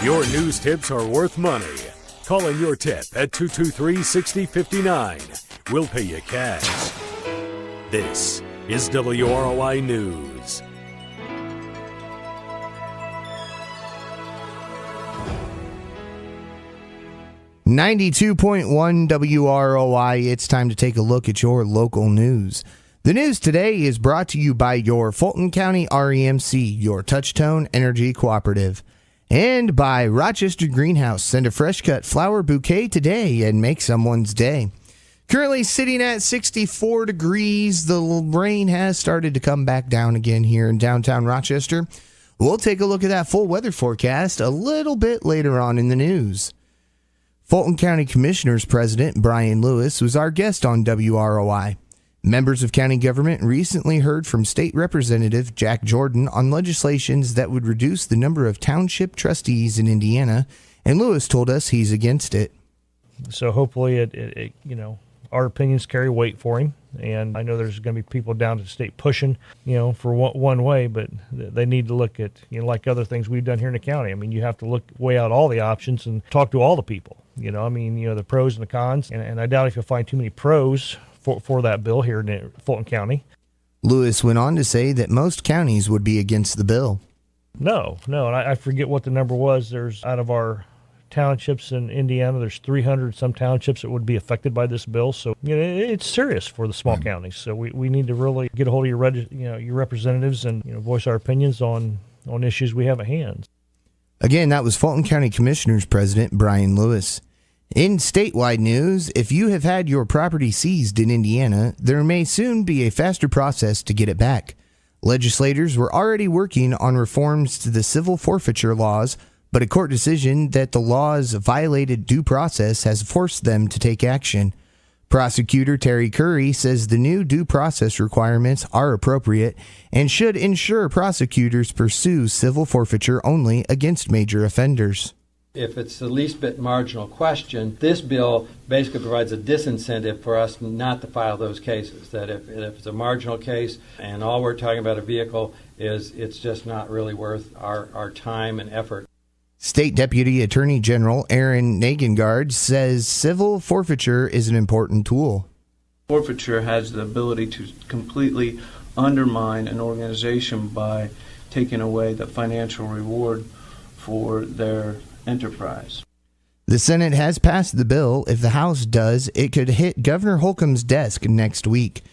Your news tips are worth money. Call in your tip at 223-6059. We'll pay you cash. This is WROI News. .1 WROI. It's time to take a look at your local news. The news today is brought to you by your Fulton County REMC, your Touchstone Energy Cooperative, and by Rochester Greenhouse. Send a fresh-cut flower bouquet today and make someone's day. Currently sitting at 64 degrees. The rain has started to come back down again here in downtown Rochester. We'll take a look at that full weather forecast a little bit later on in the news. Fulton County Commissioners President Brian Lewis was our guest on WROI. Members of county government recently heard from State Representative Jack Jordan on legislations that would reduce the number of township trustees in Indiana, and Lewis told us he's against it. So hopefully it our opinions carry weight for him. And I know there's going to be people down to the state pushing, for one way, but they need to look at, like other things we've done here in the county. I mean, you have to weigh out all the options and talk to all the people, the pros and the cons. And I doubt if you'll find too many pros for that bill here in Fulton County. Lewis went on to say that most counties would be against the bill. No, and I forget what the number was. There's out of our townships in Indiana, there's 300 some townships that would be affected by this bill. So it's serious for the small counties. So we need to really get a hold of your representatives and voice our opinions on issues we have at hand. Again, that was Fulton County Commissioners President Brian Lewis. In statewide news, if you have had your property seized in Indiana, there may soon be a faster process to get it back. Legislators were already working on reforms to the civil forfeiture laws, but a court decision that the laws violated due process has forced them to take action. Prosecutor Terry Curry says the new due process requirements are appropriate and should ensure prosecutors pursue civil forfeiture only against major offenders. If it's the least bit marginal question, this bill basically provides a disincentive for us not to file those cases. That if it's a marginal case and all we're talking about a vehicle it's just not really worth our time and effort. State Deputy Attorney General Aaron Nagengard says civil forfeiture is an important tool. Forfeiture has the ability to completely undermine an organization by taking away the financial reward for their enterprise. The Senate has passed the bill. If the House does, it could hit Governor Holcomb's desk next week.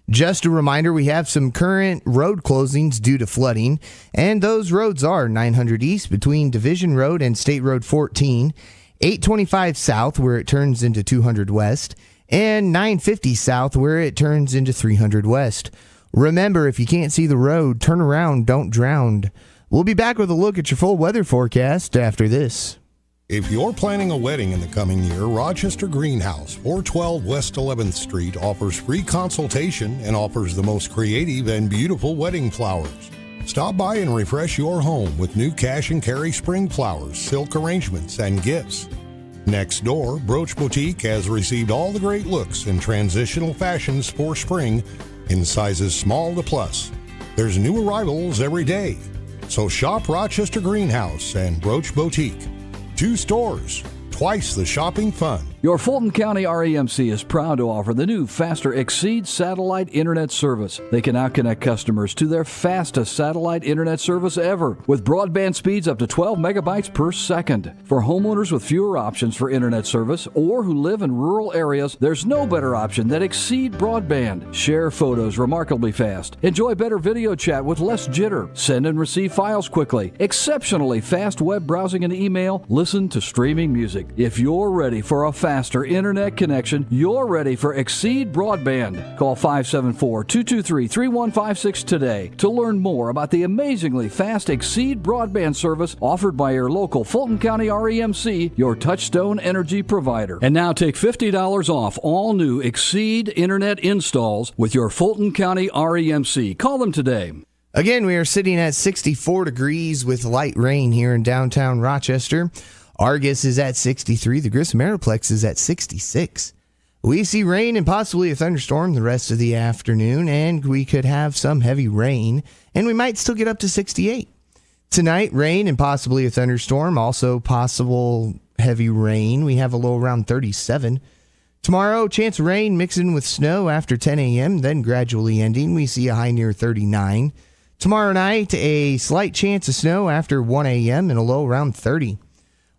Just a reminder, we have some current road closings due to flooding, and those roads are 900 East between Division Road and State Road 14, 825 South where it turns into 200 West, and 950 South where it turns into 300 West. Remember, if you can't see the road, turn around, don't drown. We'll be back with a look at your full weather forecast after this. If you're planning a wedding in the coming year, Rochester Greenhouse, 412 West 11th Street, offers free consultation and offers the most creative and beautiful wedding flowers. Stop by and refresh your home with new cash and carry spring flowers, silk arrangements, and gifts. Next door, Brooch Boutique has received all the great looks and transitional fashions for spring in sizes small to plus. There's new arrivals every day. So shop Rochester Greenhouse and Brooch Boutique. 2 stores, twice the shopping fun. Your Fulton County REMC is proud to offer the new Faster Exceed satellite internet service. They can now connect customers to their fastest satellite internet service ever, with broadband speeds up to 12 megabytes per second. For homeowners with fewer options for internet service or who live in rural areas, there's no better option than Exceed Broadband. Share photos remarkably fast. Enjoy better video chat with less jitter. Send and receive files quickly. Exceptionally fast web browsing and email. Listen to streaming music. If you're ready for a faster internet connection, you're ready for Exceed Broadband. Call 574-223-3156 today to learn more about the amazingly fast Exceed Broadband service offered by your local Fulton County REMC, your Touchstone energy provider. And now take $50 off all new Exceed internet installs with your Fulton County REMC. Call them today. Again, we are sitting at 64 degrees with light rain here in downtown Rochester. Argus is at 63. The Grissom Aeroplex is at 66. We see rain and possibly a thunderstorm the rest of the afternoon, and we could have some heavy rain, and we might still get up to 68. Tonight, rain and possibly a thunderstorm. Also possible heavy rain. We have a low around 37. Tomorrow, chance of rain mixing with snow after 10 a.m., then gradually ending. We see a high near 39. Tomorrow night, a slight chance of snow after 1 a.m. and a low around 30.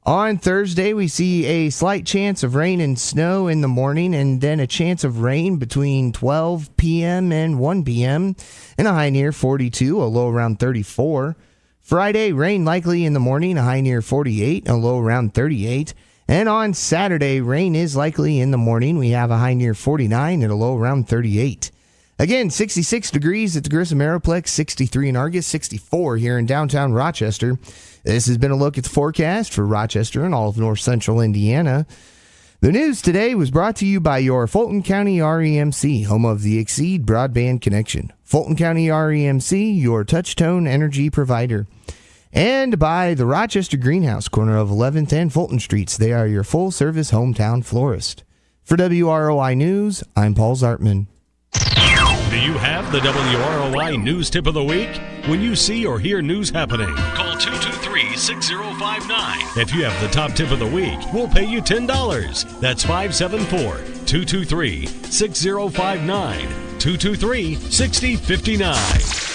On Thursday, we see a slight chance of rain and snow in the morning, and then a chance of rain between 12 p.m. and 1 p.m. and a high near 42, a low around 34. Friday, rain likely in the morning, a high near 48, a low around 38. And on Saturday, rain is likely in the morning. We have a high near 49 and a low around 38. Again, 66 degrees at the Grissom Aeroplex, 63 in Argus, 64 here in downtown Rochester. This has been a look at the forecast for Rochester and all of north central Indiana. The news today was brought to you by your Fulton County REMC, home of the Exceed broadband connection. Fulton County REMC, your touch-tone energy provider. And by the Rochester Greenhouse, corner of 11th and Fulton Streets. They are your full-service hometown florist. For WROI News, I'm Paul Zartman. Do you have the WROI News Tip of the Week? When you see or hear news happening, call 223-6059. If you have the top tip of the week, we'll pay you $10. That's 574-223-6059. 223-6059.